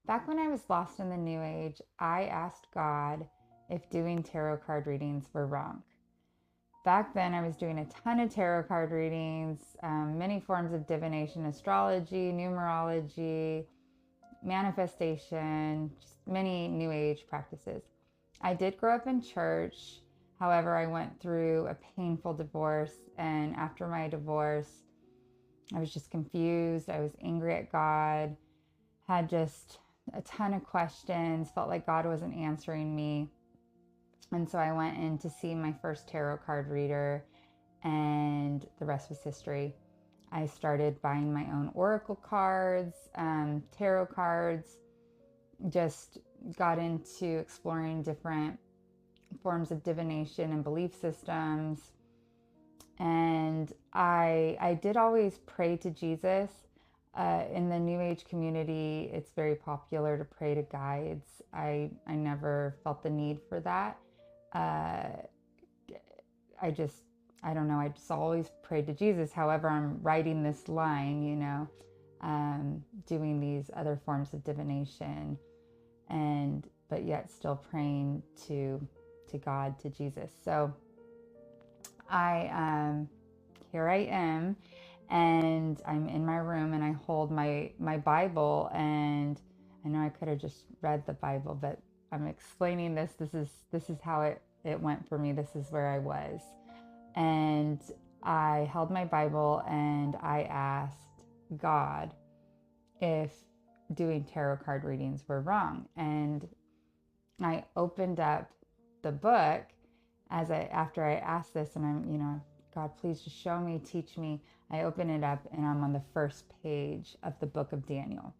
Back when I was lost in the New Age, I asked God if doing tarot card readings were wrong. Back then, I was doing a ton of tarot card readings, many forms of divination, astrology, numerology, manifestation, just many New Age practices. I did grow up in church. However, I went through a painful divorce, and after my divorce, I was just confused. I was angry at God, had just a ton of questions, felt like God wasn't answering me. And so I went in to see my first tarot card reader, and the rest was history. I started buying my own oracle cards, tarot cards, just got into exploring different forms of divination and belief systems. And I did always pray to Jesus. In the New Age community, it's very popular to pray to guides. I never felt the need for that. Uh, I don't know, I just always prayed to Jesus. However, I'm writing this line, doing these other forms of divination, but yet still praying to God, to Jesus. So here I am, and I'm in my room, and I hold my Bible, and I know I could have just read the Bible, but I'm explaining this. This is how it went for me. This is where I was. And I held my Bible and I asked God if doing tarot card readings were wrong. And I opened up the book after I asked this, and I'm, God, please just show me, teach me. I open it up and I'm on the first page of the book of Daniel.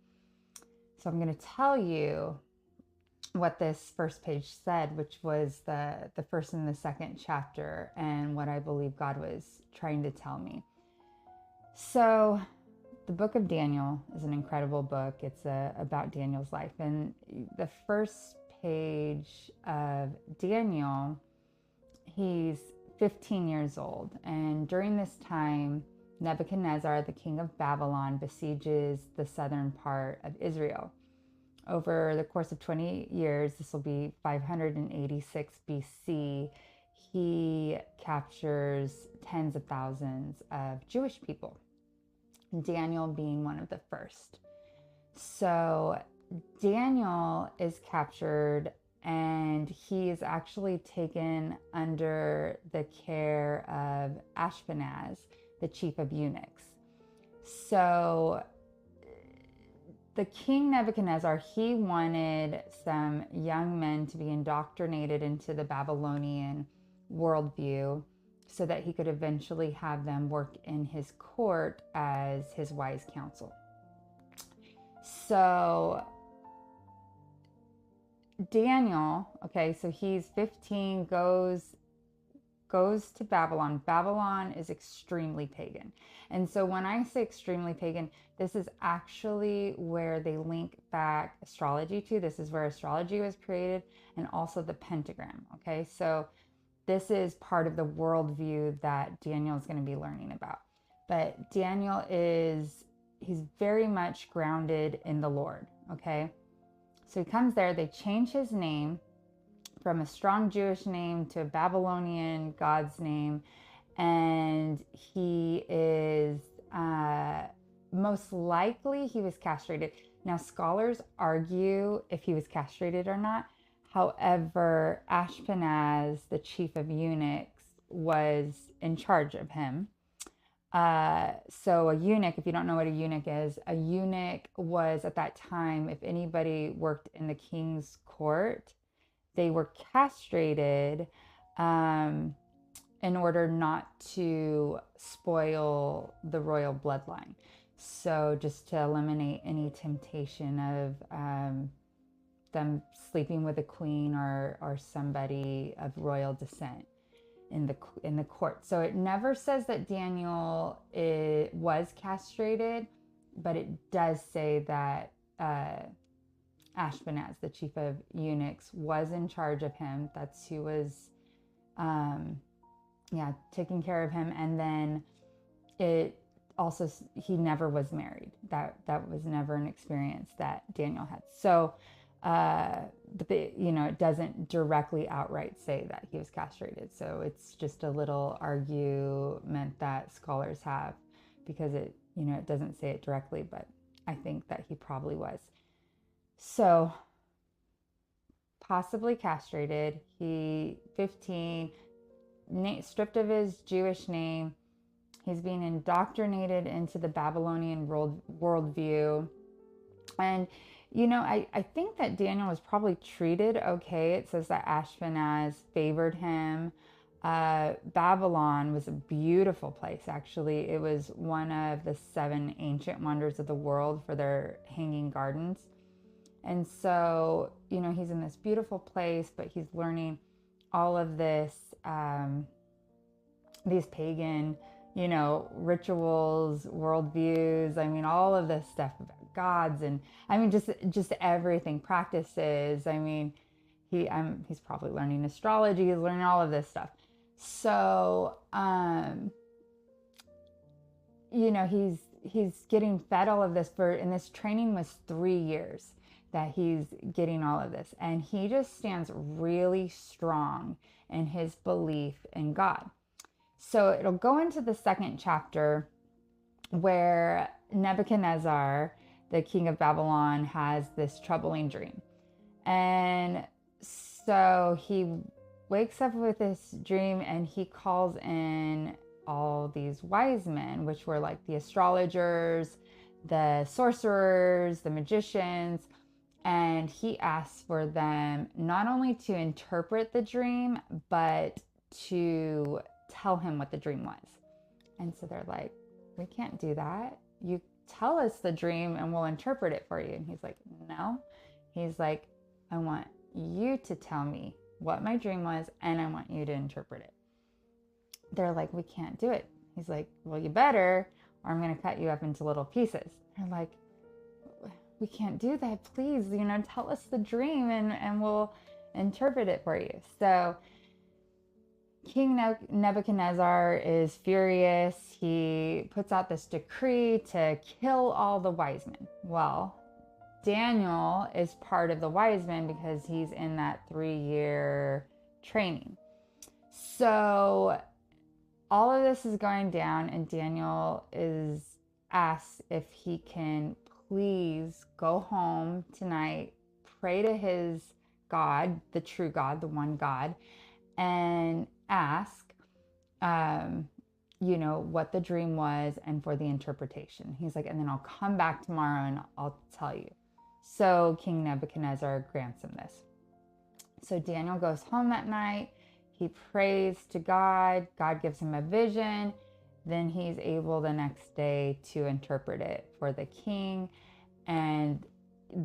So I'm going to tell you what this first page said, which was the first and the second chapter, and what I believe God was trying to tell me. So the book of Daniel is an incredible book. It's about Daniel's life. And the first page of Daniel, he's 15 years old. And during this time, Nebuchadnezzar, the king of Babylon, besieges the southern part of Israel. Over the course of 20 years, this will be 586 BC, he captures tens of thousands of Jewish people, Daniel being one of the first. So Daniel is captured, and he is actually taken under the care of Ashpenaz, the chief of eunuchs. So the king Nebuchadnezzar, he wanted some young men to be indoctrinated into the Babylonian worldview so that he could eventually have them work in his court as his wise counsel. So Daniel, okay, so he's 15, goes to Babylon. Babylon is extremely pagan. And so when I say extremely pagan, this is actually where they link back astrology to. This is where astrology was created, and also the pentagram, okay? So this is part of the worldview that Daniel is going to be learning about. But Daniel he's very much grounded in the Lord, okay? So he comes there, they change his name from a strong Jewish name to a Babylonian God's name. And he is, most likely he was castrated. Now, scholars argue if he was castrated or not. However, Ashpenaz, the chief of eunuchs, was in charge of him. So a eunuch, if you don't know what a eunuch is, a eunuch was at that time, if anybody worked in the king's court, they were castrated in order not to spoil the royal bloodline. So just to eliminate any temptation of them sleeping with a queen or somebody of royal descent in the court. So it never says that Daniel was castrated, but it does say that Ashpenaz, the chief of eunuchs, was in charge of him. That's who was, taking care of him. And then also, he never was married. That was never an experience that Daniel had. So, but it doesn't directly outright say that he was castrated. So it's just a little argument that scholars have, because it doesn't say it directly, but I think that he probably was. So possibly castrated. He 15, stripped of his Jewish name. He's being indoctrinated into the Babylonian worldview. And, I think that Daniel was probably treated okay. It says that Ashpenaz favored him. Babylon was a beautiful place, actually. It was one of the 7 ancient wonders of the world for their hanging gardens. And so, he's in this beautiful place, but he's learning all of this, these pagan, rituals, worldviews. I mean, all of this stuff about gods, and I mean, just everything, practices. I mean, he's probably learning astrology. He's learning all of this stuff. So, he's getting fed all of this and this training was 3 years that he's getting all of this. And he just stands really strong in his belief in God. So it'll go into the 2nd chapter where Nebuchadnezzar, the king of Babylon, has this troubling dream. And so he wakes up with this dream and he calls in all these wise men, which were like the astrologers, the sorcerers, the magicians. And he asks for them not only to interpret the dream, but to tell him what the dream was. And so they're like, we can't do that. You tell us the dream and we'll interpret it for you. And he's like, no. He's like, I want you to tell me what my dream was and I want you to interpret it. They're like, we can't do it. He's like, well, you better, or I'm going to cut you up into little pieces. They're like, we can't do that. Please, tell us the dream and we'll interpret it for you. So King Nebuchadnezzar is furious. He puts out this decree to kill all the wise men. Well, Daniel is part of the wise men because he's in that 3-year training. So all of this is going down, and Daniel is asked if he can please go home tonight, pray to his God, the true God, the one God, and ask, what the dream was and for the interpretation. He's like, and then I'll come back tomorrow and I'll tell you. So King Nebuchadnezzar grants him this. So Daniel goes home that night. He prays to God. God gives him a vision. Then he's able the next day to interpret it for the king. And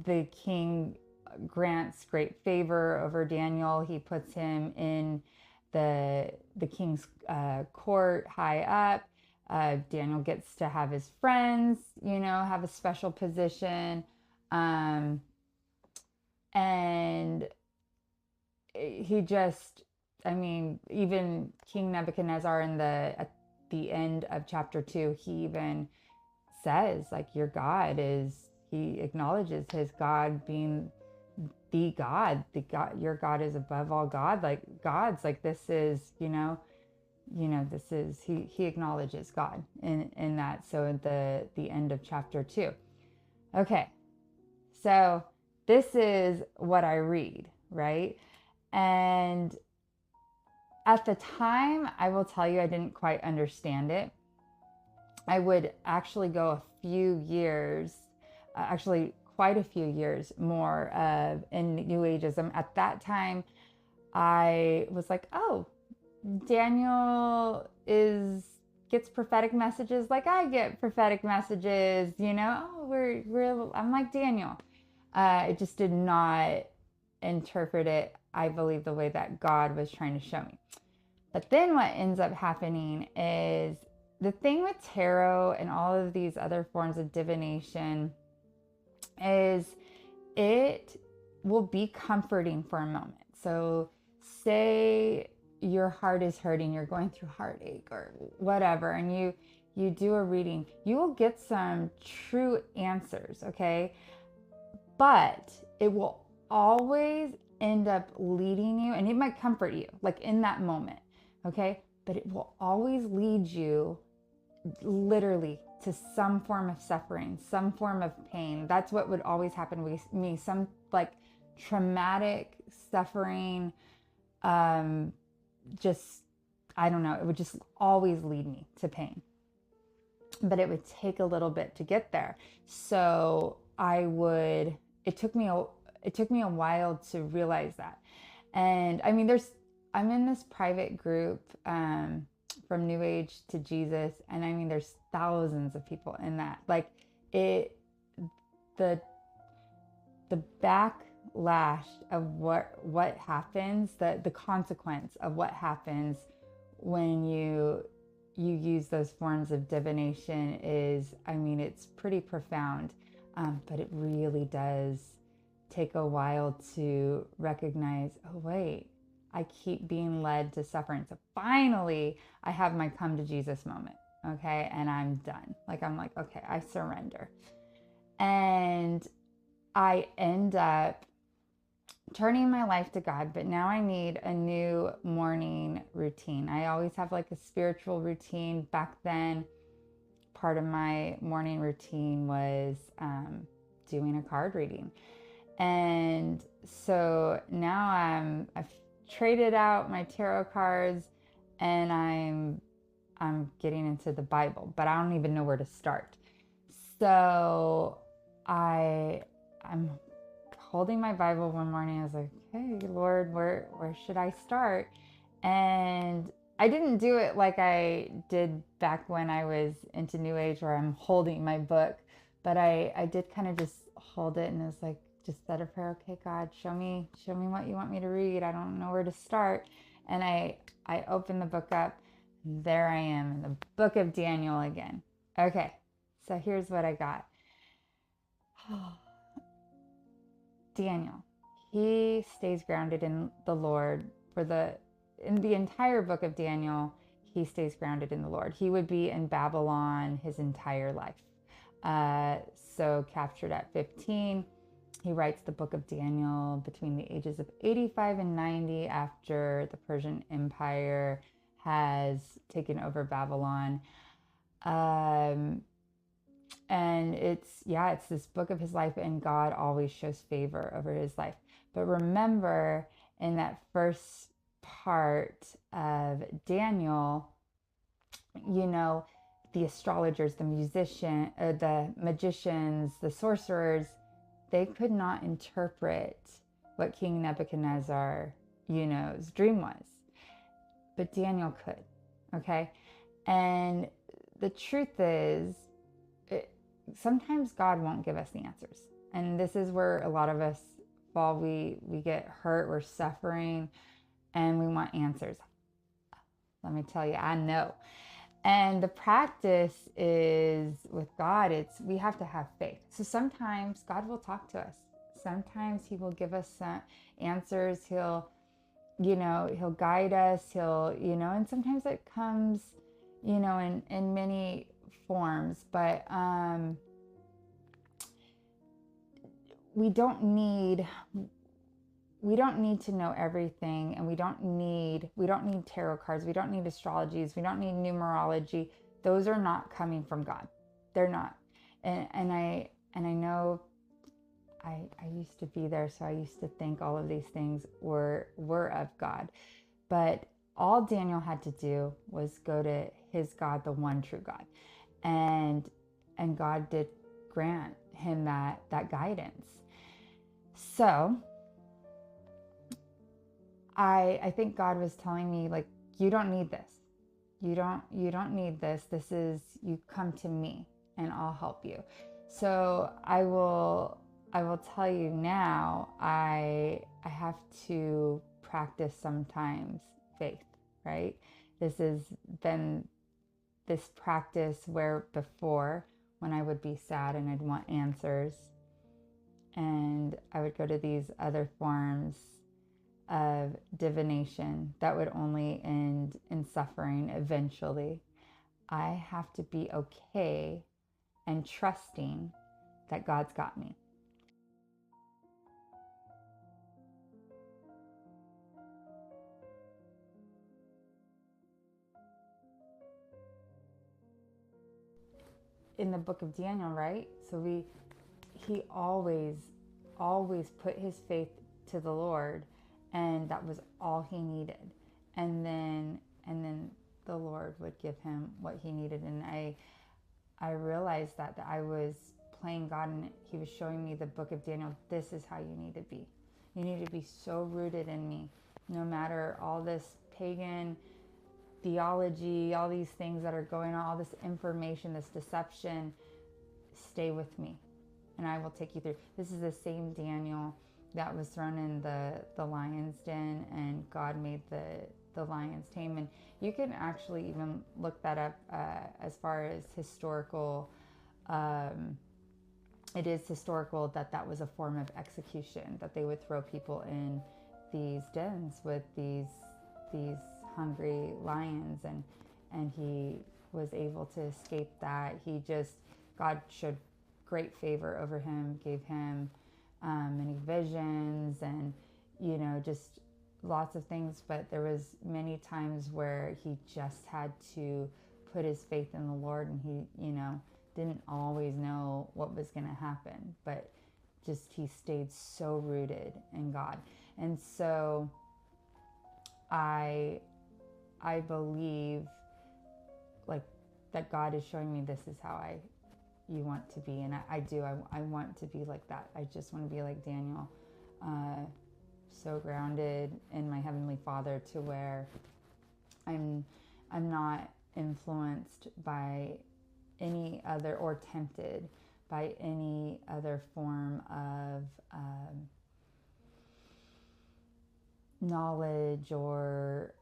the king grants great favor over Daniel. He puts him in the king's court high up. Daniel gets to have his friends, have a special position. And he just, even King Nebuchadnezzar at the end of chapter 2, he even says, like, your God he acknowledges his God being the God, your God is above all gods, like this is, this is, he acknowledges God in that. So at the end of chapter 2. Okay. So this is what I read, right? And at the time, I will tell you, I didn't quite understand it. I would actually go a few years, quite a few years more in New Ageism. At that time, I was like, oh, Daniel gets prophetic messages like I get prophetic messages, oh, I'm like Daniel. I just did not interpret it, I believe, the way that God was trying to show me. But then what ends up happening is the thing with tarot and all of these other forms of divination is it will be comforting for a moment. So say your heart is hurting, you're going through heartache or whatever, and you do a reading, you will get some true answers, okay? But it will always end up leading you, and it might comfort you, like in that moment, okay? But it will always lead you literally to some form of suffering, some form of pain. That's what would always happen with me. Some like traumatic suffering, just, I don't know, it would just always lead me to pain. But it would take a little bit to get there. So it took me a while to realize that. And I mean, I'm in this private group, from New Age to Jesus. And I mean, there's thousands of people in that. Like it, the, the backlash of what happens, the consequence of what happens when you use those forms of divination is, I mean, it's pretty profound. But it really does take a while to recognize, oh, wait, I keep being led to suffering. So finally, I have my come to Jesus moment, okay? And I'm done. Like, I'm like, okay, I surrender. And I end up turning my life to God, but now I need a new morning routine. I always have like a spiritual routine. Back then, part of my morning routine was doing a card reading. And so now I've traded out my tarot cards, and I'm getting into the Bible, but I don't even know where to start. So I'm holding my Bible one morning. I was like, hey, Lord, where should I start? And I didn't do it like I did back when I was into New Age, where I'm holding my book, but I did kind of just hold it, and it was like, just said a prayer. Okay, God, show me what you want me to read. I don't know where to start. And I opened the book up. There I am in the book of Daniel again. Okay, so here's what I got. Daniel, he stays grounded in the Lord in the entire book of Daniel. He stays grounded in the Lord. He would be in Babylon his entire life. So captured at 15, he writes the book of Daniel between the ages of 85 and 90 after the Persian Empire has taken over Babylon. And it's this book of his life, and God always shows favor over his life. But remember, in that first part of Daniel, the astrologers, the magicians, the sorcerers, they could not interpret what King Nebuchadnezzar's dream was. But Daniel could, okay? And the truth is, sometimes God won't give us the answers. And this is where a lot of us fall. We get hurt, we're suffering, and we want answers. Let me tell you, I know. And the practice is with God, we have to have faith. So sometimes God will talk to us. Sometimes he will give us some answers. He'll guide us. And sometimes it comes, in many forms. But we don't need to know everything, and we don't need tarot cards. We don't need astrologies. We don't need numerology. Those are not coming from God. They're not. And I know I used to be there, so I used to think all of these things were of God. But all Daniel had to do was go to his God, the one true God. And God did grant him that guidance. So I think God was telling me, like, you don't need this. You don't need this. You come to me and I'll help you. So I will tell you now, I have to practice sometimes faith, right? This has been this practice where before, when I would be sad and I'd want answers, and I would go to these other forms of divination that would only end in suffering eventually. I have to be okay and trusting that God's got me. In the book of Daniel, right? So he always put his faith to the Lord, and that was all he needed. And then the Lord would give him what he needed. And I realized that I was playing God, and he was showing me the book of Daniel. This is how you need to be. You need to be so rooted in me, no matter all this pagan theology, all these things that are going on, all this information, this deception. Stay with me and I will take you through. This is the same Daniel that was thrown in the lion's den, and God made the lions tame. And you can actually even look that up as far as historical. It is historical that was a form of execution, that they would throw people in these dens with these hungry lions, and he was able to escape that. God showed great favor over him, gave him many visions, and just lots of things. But there was many times where he just had to put his faith in the Lord, and he didn't always know what was going to happen, but just he stayed so rooted in God. And so I believe, like, that God is showing me this is how you want to be. And I do. I want to be like that. I just want to be like Daniel, so grounded in my Heavenly Father, to where I'm not influenced by any other, or tempted by any other form of knowledge, or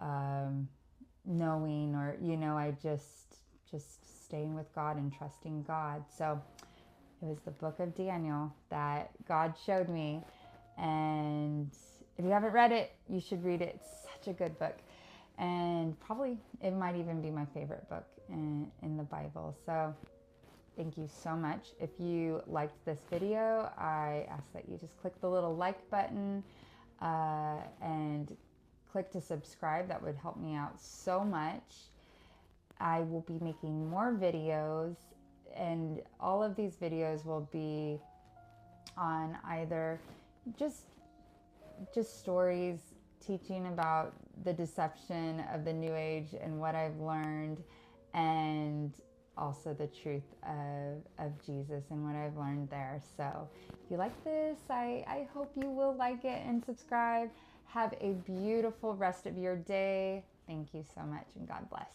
knowing, or I just staying with God and trusting God. So it was the book of Daniel that God showed me, and if you haven't read it, you should read it. It's such a good book, and probably it might even be my favorite book in the Bible. So thank you so much. If you liked this video, I ask that you just click the little like button and click to subscribe. That would help me out so much. I will be making more videos, and all of these videos will be on either just stories teaching about the deception of the New Age and what I've learned, and also the truth of Jesus and what I've learned there. So if you like this, I hope you will like it and subscribe. Have a beautiful rest of your day. Thank you so much, and God bless.